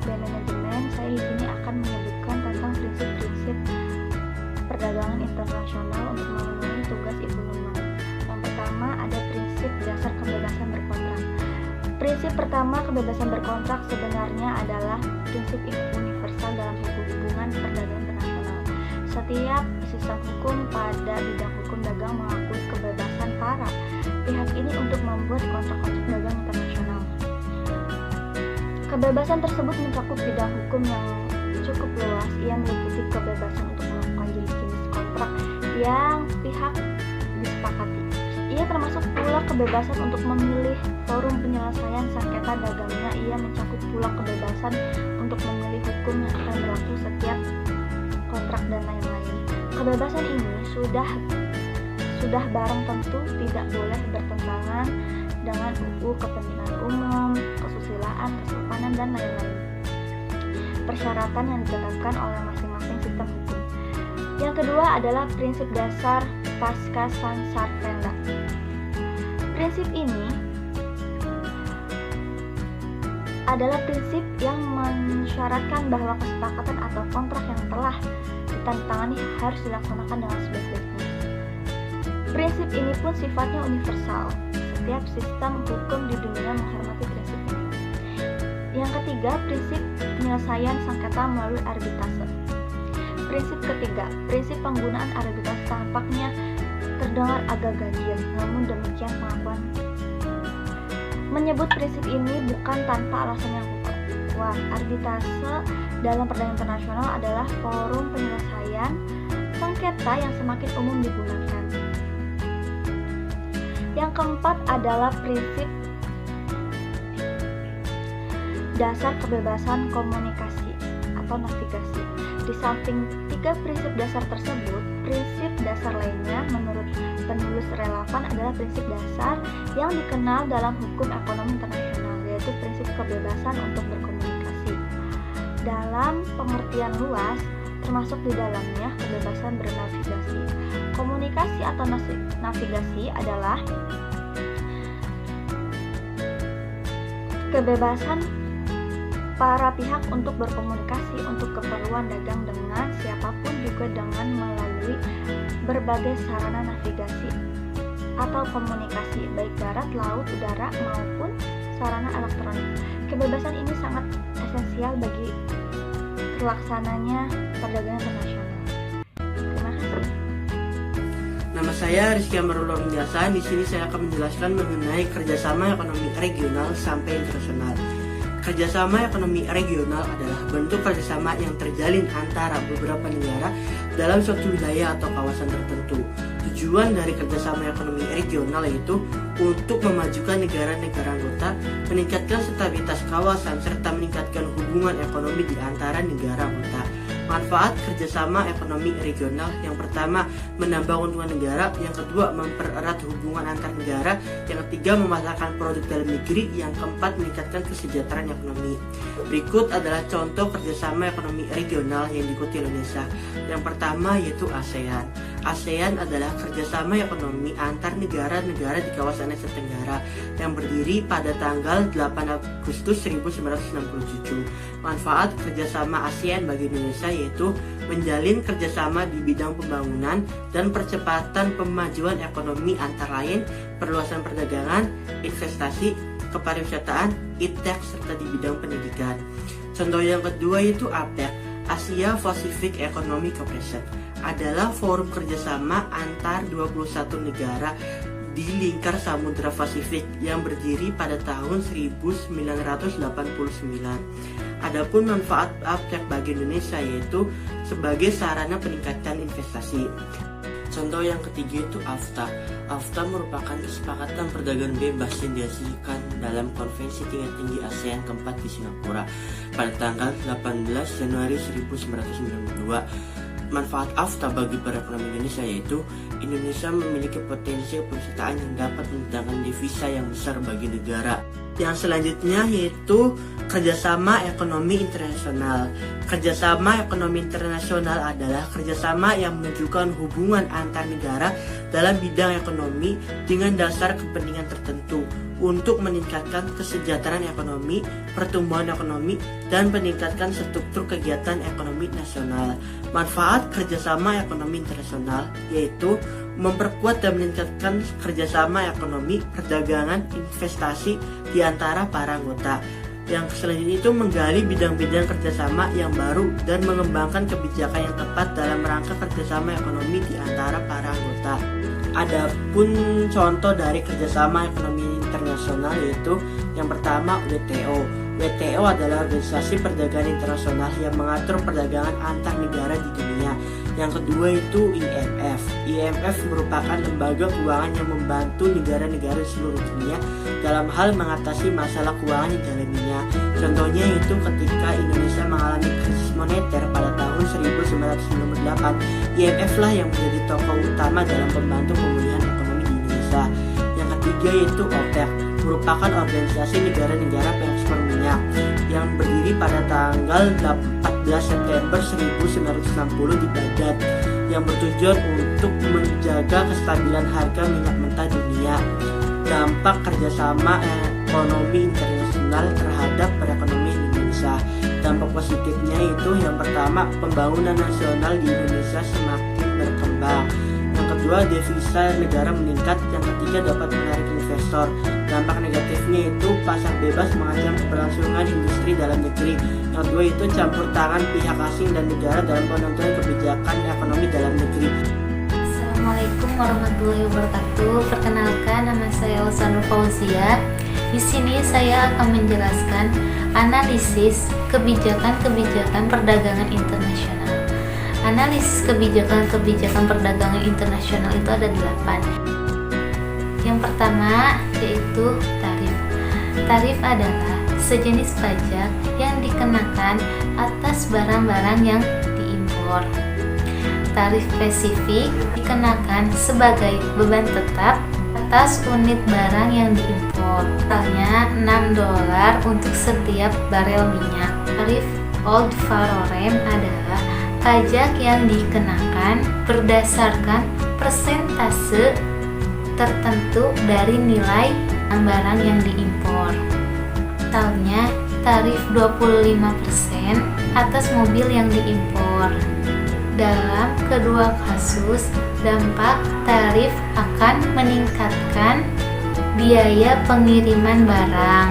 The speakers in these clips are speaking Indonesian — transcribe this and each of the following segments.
manajemen, saya di sini akan menyebutkan tentang prinsip-prinsip perdagangan internasional untuk memenuhi tugas Ibu Nunung. Yang pertama ada prinsip dasar kebebasan berkontrak. Prinsip pertama kebebasan berkontrak sebenarnya adalah prinsip universal dalam hubungan perdagangan internasional. Setiap sistem hukum pada bidang hukum dagang mengakui kebebasan para pihak ini untuk membuat kontrak-kontrak dagang internasional. Kebebasan tersebut mencakup bidang hukum yang cukup luas. Ia meliputi kebebasan untuk melakukan jenis-jenis kontrak yang pihak disepakati. Ia termasuk pula kebebasan untuk memilih forum penyelesaian sengketa dagangnya. Ia mencakup pula kebebasan untuk memilih hukum yang akan berlaku setiap kontrak dan lain-lain. Kebebasan ini sudah barang tentu tidak boleh bertentangan dengan UU kepentingan umum, kesusilaan, kesopanan, dan lain-lain. Persyaratan yang ditetapkan oleh masing-masing sistem hukum. Yang kedua adalah prinsip dasar pasca Sansarvenda. Prinsip ini adalah prinsip yang mensyaratkan bahwa kesepakatan atau kontrak yang telah ditandatangani harus dilaksanakan dengan sebaik-baiknya. Prinsip ini pun sifatnya universal. Setiap sistem hukum di dunia menghormati prinsip ini. Yang ketiga, prinsip penyelesaian sengketa melalui arbitrase. Prinsip ketiga, prinsip penggunaan arbitrase tampaknya terdengar agak ganjil, namun demikian pengakuan menyebut prinsip ini bukan tanpa alasan yang kuat. Arbitrase dalam perdagangan internasional adalah forum penyelesaian sengketa yang semakin umum digunakan. Yang keempat adalah prinsip dasar kebebasan komunikasi atau navigasi. Di samping tiga prinsip dasar tersebut, prinsip dasar lainnya menurut penulis relevan adalah prinsip dasar yang dikenal dalam hukum ekonomi internasional, yaitu prinsip kebebasan untuk berkomunikasi. Dalam pengertian luas, termasuk di dalamnya kebebasan bernavigasi. Komunikasi atau navigasi adalah kebebasan para pihak untuk berkomunikasi untuk keperluan dagang dengan siapapun, juga dengan melalui berbagai sarana navigasi atau komunikasi, baik darat, laut, udara, maupun sarana elektronik. Kebebasan ini sangat esensial bagi terlaksananya perdagangan internasional. Terima kasih. Nama saya Rizky Amarullah Menjasa. Di sini saya akan menjelaskan mengenai kerjasama ekonomi regional sampai internasional. Kerjasama ekonomi regional adalah bentuk kerjasama yang terjalin antara beberapa negara dalam suatu wilayah atau kawasan tertentu. Tujuan dari kerjasama ekonomi regional yaitu untuk memajukan negara-negara anggota, meningkatkan stabilitas kawasan, serta meningkatkan hubungan ekonomi di antara negara anggota. Manfaat kerjasama ekonomi regional: yang pertama, menambah keuntungan negara; yang kedua, mempererat hubungan antar negara; yang ketiga, memasarkan produk dalam negeri; yang keempat, meningkatkan kesejahteraan ekonomi. Berikut adalah contoh kerjasama ekonomi regional yang diikuti Indonesia. Yang pertama yaitu ASEAN. ASEAN adalah kerjasama ekonomi antar negara-negara di kawasan Asia Tenggara yang berdiri pada tanggal 8 Agustus 1967. Manfaat kerjasama ASEAN bagi Indonesia yaitu menjalin kerjasama di bidang pembangunan dan percepatan pemajuan ekonomi, antara lain perluasan perdagangan, investasi, kepariwisataan, iptek, serta di bidang pendidikan. Contoh yang kedua yaitu APEC, Asia Pacific Economic Cooperation, adalah forum kerjasama antar 21 negara di lingkar Samudra Pasifik yang berdiri pada tahun 1989. Adapun manfaat APEC bagi Indonesia yaitu sebagai sarana peningkatan investasi. Contoh yang ketiga itu AFTA. AFTA merupakan kesepakatan perdagangan bebas yang dihasilkan dalam konvensi tingkat tinggi ASEAN keempat di Singapura pada tanggal 18 Januari 1992. Manfaat AFTA bagi perekonomian Indonesia yaitu Indonesia memiliki potensi perwisataan yang dapat mendatangkan devisa yang besar bagi negara. Yang selanjutnya yaitu kerjasama ekonomi internasional. Kerjasama ekonomi internasional adalah kerjasama yang menunjukkan hubungan antar negara dalam bidang ekonomi dengan dasar kepentingan tertentu. untuk meningkatkan kesejahteraan ekonomi, pertumbuhan ekonomi, dan meningkatkan struktur kegiatan ekonomi nasional. Manfaat kerjasama ekonomi internasional yaitu memperkuat dan meningkatkan kerjasama ekonomi, perdagangan, investasi di antara para anggota. Yang selanjutnya itu menggali bidang-bidang kerjasama yang baru dan mengembangkan kebijakan yang tepat dalam rangka kerjasama ekonomi di antara para anggota. Adapun contoh dari kerjasama ekonomi internasional yaitu yang pertama WTO. WTO adalah organisasi perdagangan internasional yang mengatur perdagangan antar negara di dunia. Yang kedua itu IMF. IMF merupakan lembaga keuangan yang membantu negara-negara di seluruh dunia dalam hal mengatasi masalah keuangan yang dialaminya. Contohnya itu ketika Indonesia mengalami krisis moneter pada tahun 1998, IMF lah yang menjadi tokoh utama dalam membantu pemulihan ekonomi di Indonesia. Yang ketiga yaitu OPEC, merupakan organisasi negara-negara pengekspor minyak yang berdiri pada tanggal 14 September 1960 di Baghdad, yang bertujuan untuk menjaga kestabilan harga minyak mentah dunia. Dampak kerjasama ekonomi internasional terhadap perekonomian Indonesia. Dampak positifnya itu yang pertama, pembangunan nasional di Indonesia semakin berkembang. Yang kedua, devisa negara meningkat. Yang ketiga, dapat menarik investor. Dampak negatifnya itu pasar bebas mengancam keberlangsungan industri dalam negeri. Yang kedua itu campur tangan pihak asing dan negara dalam penentuan kebijakan ekonomi dalam negeri. Assalamualaikum warahmatullahi wabarakatuh. Perkenalkan, nama saya Elsa Nur Fauzia. Di sini saya akan menjelaskan analisis kebijakan-kebijakan perdagangan internasional. Analisis kebijakan-kebijakan perdagangan internasional itu ada 8. Yang pertama yaitu tarif. Tarif adalah sejenis pajak yang dikenakan atas barang-barang yang diimpor. Tarif spesifik dikenakan sebagai beban tetap atas unit barang yang diimpor. Misalnya $6 untuk setiap barel minyak. Tarif old farorem adalah pajak yang dikenakan berdasarkan persentase tertentu dari nilai barang yang diimpor. Misalnya tarif 25% atas mobil yang diimpor. Dalam kedua kasus, dampak tarif akan meningkatkan biaya pengiriman barang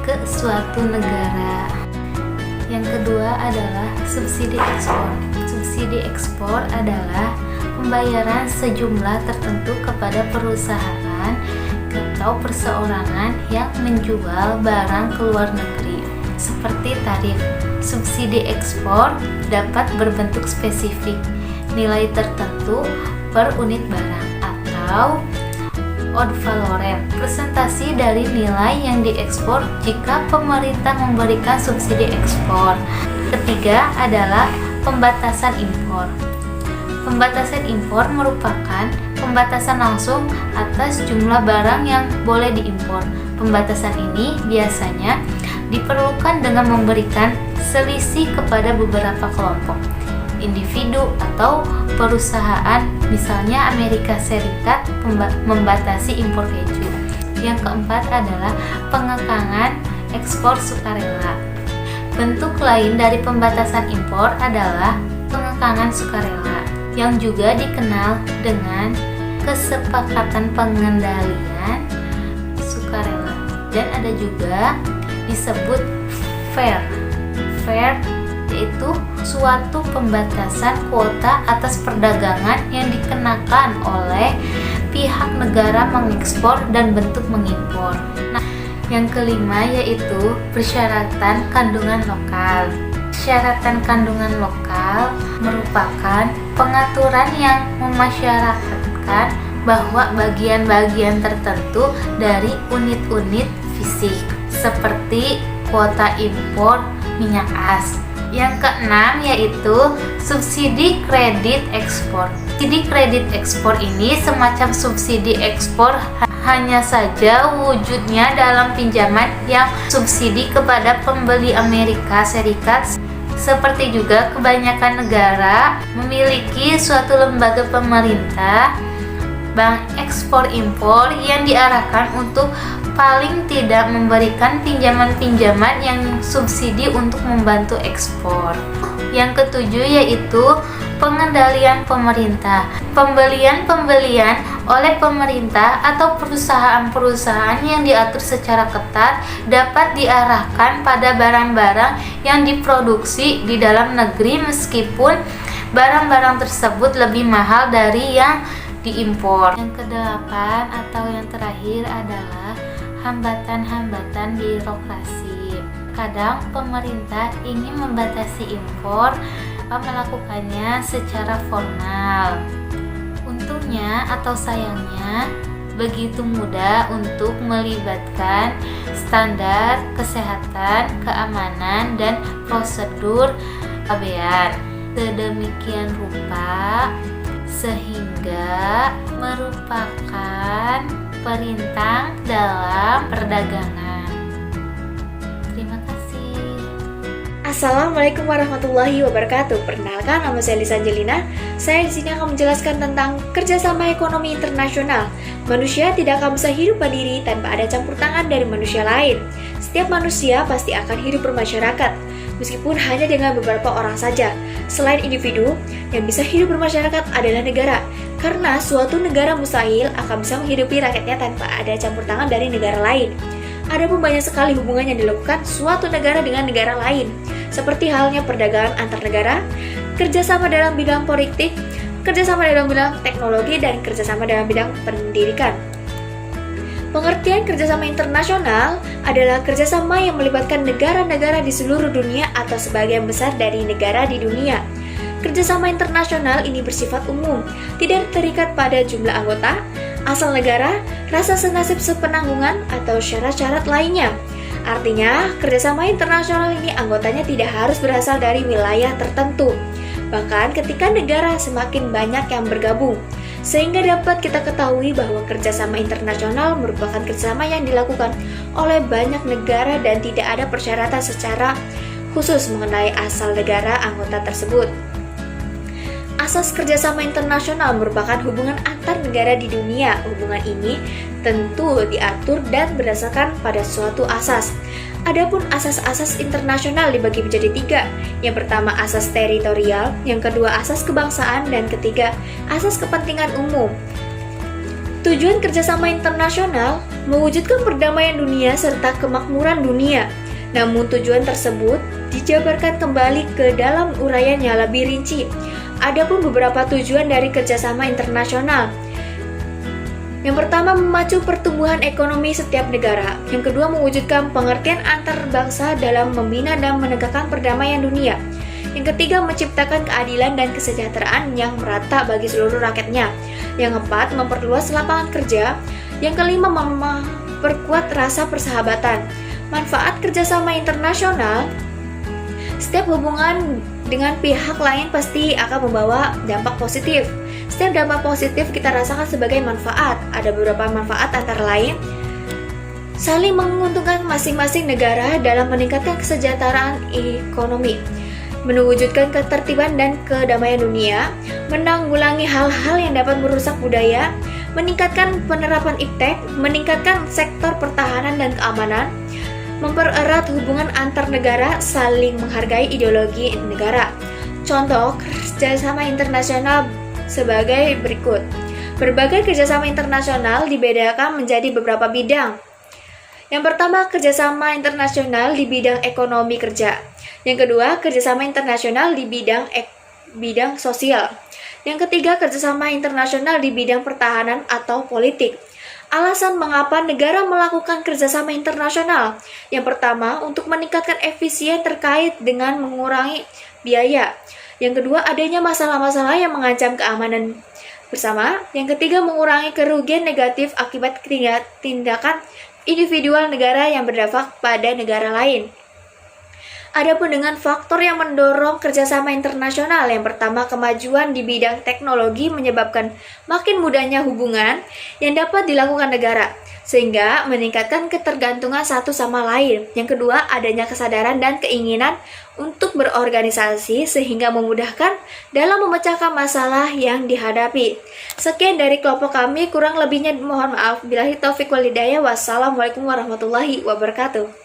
ke suatu negara. Yang kedua adalah subsidi ekspor. Subsidi ekspor adalah pembayaran sejumlah tertentu kepada perusahaan atau perseorangan yang menjual barang ke luar negeri. Seperti tarif, subsidi ekspor dapat berbentuk spesifik, nilai tertentu per unit barang, atau ad valorem, presentasi dari nilai yang diekspor jika pemerintah memberikan subsidi ekspor. Ketiga adalah pembatasan impor. Pembatasan impor merupakan pembatasan langsung atas jumlah barang yang boleh diimpor. Pembatasan ini biasanya diperlukan dengan memberikan selisih kepada beberapa kelompok, individu atau perusahaan. Misalnya Amerika Serikat membatasi impor keju. Yang keempat adalah pengekangan ekspor sukarela. Bentuk lain dari pembatasan impor adalah pengekangan sukarela, yang juga dikenal dengan kesepakatan pengendalian sukarela, dan ada juga disebut fair. Fair yaitu suatu pembatasan kuota atas perdagangan yang dikenakan oleh pihak negara mengekspor dan bentuk mengimpor. Nah, yang kelima yaitu persyaratan kandungan lokal. Persyaratan kandungan lokal merupakan pengaturan yang memasyarakatkan bahwa bagian-bagian tertentu dari unit-unit fisik seperti kuota impor minyak as. Yang keenam yaitu subsidi kredit ekspor. Subsidi kredit ekspor ini semacam subsidi ekspor, hanya saja wujudnya dalam pinjaman yang subsidi kepada pembeli Amerika Serikat. Seperti juga kebanyakan negara memiliki suatu lembaga pemerintah bank ekspor-impor yang diarahkan untuk paling tidak memberikan pinjaman-pinjaman yang subsidi untuk membantu ekspor. Yang ketujuh yaitu pengendalian pemerintah. Pembelian oleh pemerintah atau perusahaan-perusahaan yang diatur secara ketat dapat diarahkan pada barang-barang yang diproduksi di dalam negeri meskipun barang-barang tersebut lebih mahal dari yang diimpor. Yang kedelapan atau yang terakhir adalah hambatan-hambatan birokrasi. Kadang pemerintah ingin membatasi impor, melakukannya secara formal. Untungnya atau sayangnya, begitu mudah untuk melibatkan standar kesehatan, keamanan, dan prosedur pabean. Sedemikian rupa sehingga merupakan perintah dalam perdagangan. Terima kasih. Assalamualaikum warahmatullahi wabarakatuh. Perkenalkan, nama saya Lisa Angelina. Saya di sini akan menjelaskan tentang kerjasama ekonomi internasional. Manusia tidak akan bisa hidup mandiri tanpa ada campur tangan dari manusia lain. Setiap manusia pasti akan hidup bermasyarakat, meskipun hanya dengan beberapa orang saja. Selain individu, yang bisa hidup bermasyarakat adalah negara. Karena suatu negara mustahil akan bisa menghidupi rakyatnya tanpa ada campur tangan dari negara lain. Adapun banyak sekali hubungan yang dilakukan suatu negara dengan negara lain, seperti halnya perdagangan antar negara, kerjasama dalam bidang politik, kerjasama dalam bidang teknologi, dan kerjasama dalam bidang pendidikan. Pengertian kerjasama internasional adalah kerjasama yang melibatkan negara-negara di seluruh dunia atau sebagian besar dari negara di dunia. Kerjasama internasional ini bersifat umum, tidak terikat pada jumlah anggota, asal negara, rasa senasib sepenanggungan, atau syarat-syarat lainnya. Artinya, kerjasama internasional ini anggotanya tidak harus berasal dari wilayah tertentu, bahkan ketika negara semakin banyak yang bergabung, sehingga dapat kita ketahui bahwa kerjasama internasional merupakan kerjasama yang dilakukan oleh banyak negara dan tidak ada persyaratan secara khusus mengenai asal negara anggota tersebut. Asas kerjasama internasional merupakan hubungan antar negara di dunia. Hubungan ini tentu diatur dan berdasarkan pada suatu asas. Adapun asas-asas internasional dibagi menjadi tiga. Yang pertama asas teritorial, yang kedua asas kebangsaan, dan ketiga asas kepentingan umum. Tujuan kerjasama internasional mewujudkan perdamaian dunia serta kemakmuran dunia. Namun tujuan tersebut dijabarkan kembali ke dalam uraian yang lebih rinci. Adapun beberapa tujuan dari kerjasama internasional. Yang pertama, memacu pertumbuhan ekonomi setiap negara. Yang kedua, mewujudkan pengertian antar bangsa dalam membina dan menegakkan perdamaian dunia. Yang ketiga, menciptakan keadilan dan kesejahteraan yang merata bagi seluruh rakyatnya. Yang keempat, memperluas lapangan kerja. Yang kelima, memperkuat rasa persahabatan. Manfaat kerjasama internasional. Setiap hubungan dengan pihak lain pasti akan membawa dampak positif. Setiap dampak positif kita rasakan sebagai manfaat. Ada beberapa manfaat antara lain saling menguntungkan masing-masing negara dalam meningkatkan kesejahteraan ekonomi, mewujudkan ketertiban dan kedamaian dunia, menanggulangi hal-hal yang dapat merusak budaya, meningkatkan penerapan iptek, meningkatkan sektor pertahanan dan keamanan, mempererat hubungan antar negara, saling menghargai ideologi negara. Contoh kerjasama internasional sebagai berikut. Berbagai kerjasama internasional dibedakan menjadi beberapa bidang. Yang pertama, kerjasama internasional di bidang ekonomi kerja. Yang kedua, kerjasama internasional di bidang sosial. Yang ketiga, kerjasama internasional di bidang pertahanan atau politik. Alasan mengapa negara melakukan kerjasama internasional. Yang pertama, untuk meningkatkan efisien terkait dengan mengurangi biaya. Yang kedua, adanya masalah-masalah yang mengancam keamanan bersama. Yang ketiga, mengurangi kerugian negatif akibat tindakan individual negara yang berdampak pada negara lain. Adapun dengan faktor yang mendorong kerjasama internasional, yang pertama, kemajuan di bidang teknologi menyebabkan makin mudahnya hubungan yang dapat dilakukan negara. sehingga meningkatkan ketergantungan satu sama lain. Yang kedua, adanya kesadaran dan keinginan untuk berorganisasi sehingga memudahkan dalam memecahkan masalah yang dihadapi. Sekian dari kelompok kami, kurang lebihnya mohon maaf. Billahi taufiq wal hidayah. Wassalamualaikum warahmatullahi wabarakatuh.